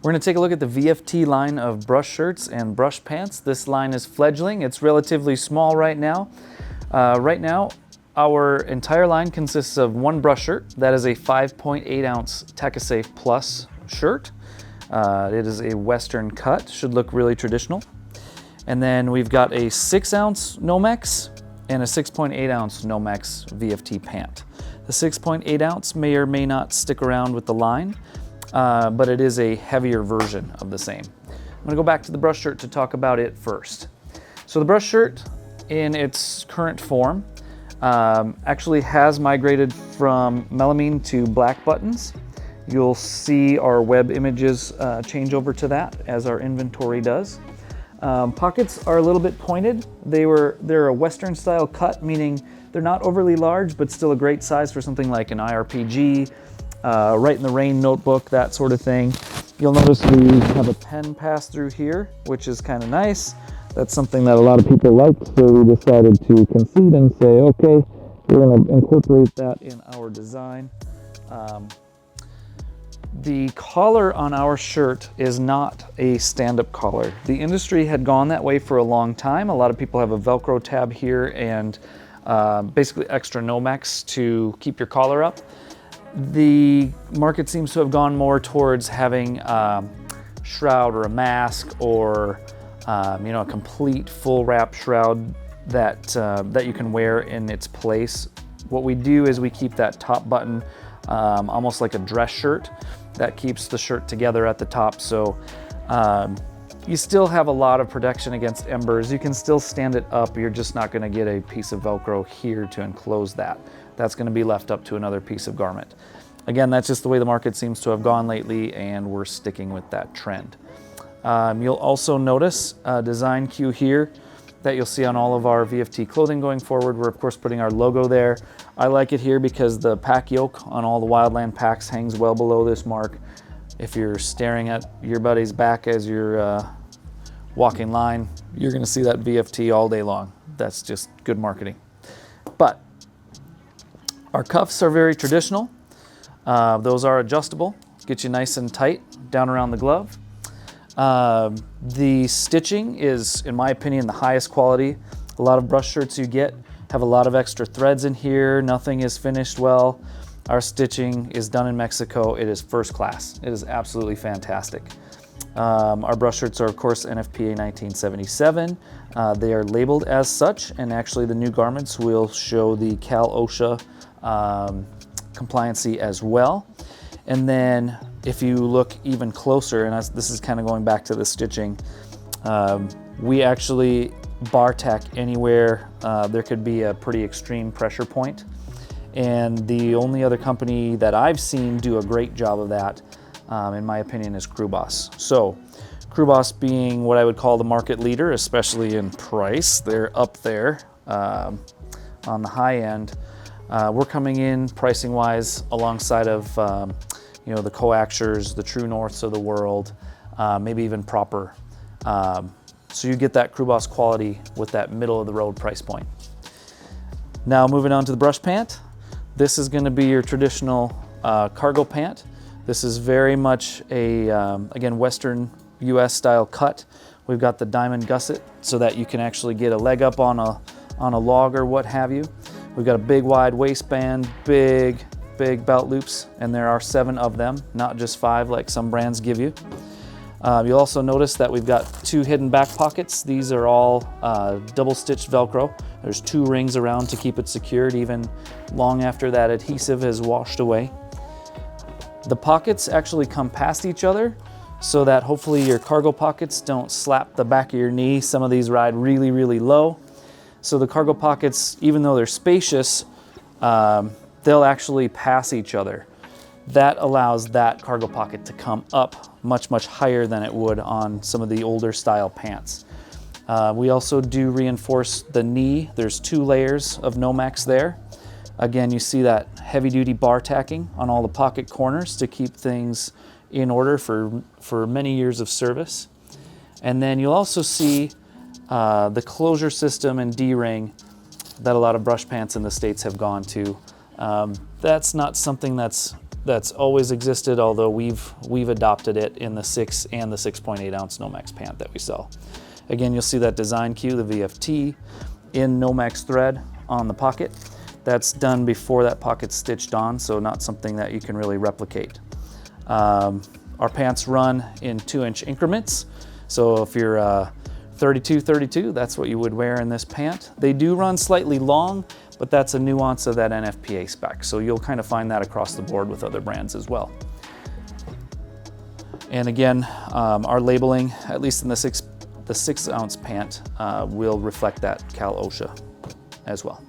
We're going to take a look at the VFT line of brush shirts and brush pants. This line is fledgling. It's relatively small right now. Our entire line consists of one brush shirt. That is a 5.8 ounce TechaSafe Plus shirt. It is a Western cut, should look really traditional. And then we've got a 6 ounce Nomex and a 6.8 ounce Nomex VFT pant. The 6.8 ounce may or may not stick around with the line, but it is a heavier version of the same. I'm gonna go back to the brush shirt to talk about it first. So the brush shirt in its current form actually has migrated from melamine to black buttons. You'll see our web images change over to that as our inventory does. Pockets are a little bit pointed. They're a Western style cut, meaning they're not overly large, but still a great size for something like an IRPG, Write in the Rain notebook, that sort of thing. You'll notice we have a pen pass through here, which is kind of nice. That's something that a lot of people like, so we decided to concede and say, okay, we're going to incorporate that in our design. The collar on our shirt is not a stand-up collar. The industry had gone that way for a long time. A lot of people have a Velcro tab here and basically extra Nomex to keep your collar up. The market seems to have gone more towards having a shroud or a mask or a complete full wrap shroud that you can wear in its place. What we do is we keep that top button almost like a dress shirt. That keeps the shirt together at the top, so you still have a lot of protection against embers. You can still stand it up. You're just not going to get a piece of Velcro here to enclose that. That's going to be left up to another piece of garment. Again, that's just the way the market seems to have gone lately, and we're sticking with that trend. You'll also notice a design cue here that you'll see on all of our VFT clothing going forward. We're of course putting our logo there. I like it here because the pack yoke on all the Wildland packs hangs well below this mark. If you're staring at your buddy's back as you're walking line, you're gonna see that VFT all day long. That's just good marketing. But our cuffs are very traditional. Those are adjustable, get you nice and tight down around the glove. The stitching is, in my opinion, the highest quality. A lot of brush shirts you get have a lot of extra threads in here. Nothing is finished well. Our stitching is done in Mexico. It is first class. It is absolutely fantastic. Our brush shirts are, of course, NFPA 1977. They are labeled as such, and actually the new garments will show the Cal OSHA compliancy as well. And then if you look even closer, and this is kind of going back to the stitching, we actually bar tack anywhere there could be a pretty extreme pressure point. And the only other company that I've seen do a great job of that, in my opinion, is Crew Boss. So Crew Boss being what I would call the market leader, especially in price, they're up there on the high end. We're coming in pricing wise alongside of the coaxers, the True Norths of the world, maybe even Proper. So you get that Crew Boss quality with that middle of the road price point. Now moving on to the brush pant. This is going to be your traditional cargo pant. This is very much a, again, Western US style cut. We've got the diamond gusset so that you can actually get a leg up on a log or what have you. We've got a big wide waistband, big belt loops, and there are 7 of them, not just 5 like some brands give you. You'll also notice that we've got 2 hidden back pockets. These are all double stitched Velcro. There's 2 rings around to keep it secured even long after that adhesive has washed away. The pockets actually come past each other so that hopefully your cargo pockets don't slap the back of your knee. Some of these ride really, really low. So the cargo pockets, even though they're spacious, they'll actually pass each other. That allows that cargo pocket to come up much, much higher than it would on some of the older style pants. We also do reinforce the knee. There's 2 layers of Nomex there. Again, you see that heavy duty bar tacking on all the pocket corners to keep things in order for many years of service. And then you'll also see the closure system and D-ring that a lot of brush pants in the States have gone to. That's not something that's that's always existed, although we've adopted it in the 6 and the 6.8 ounce Nomex pant that we sell. Again, you'll see that design cue, the VFT, in Nomex thread on the pocket. That's done before that pocket's stitched on, so not something that you can really replicate. Our pants run in 2-inch increments, so if you're 32-32, that's what you would wear in this pant. They do run slightly long, but that's a nuance of that NFPA spec, so you'll kind of find that across the board with other brands as well. And again, our labeling, at least in the 6 ounce pant, will reflect that Cal OSHA as well.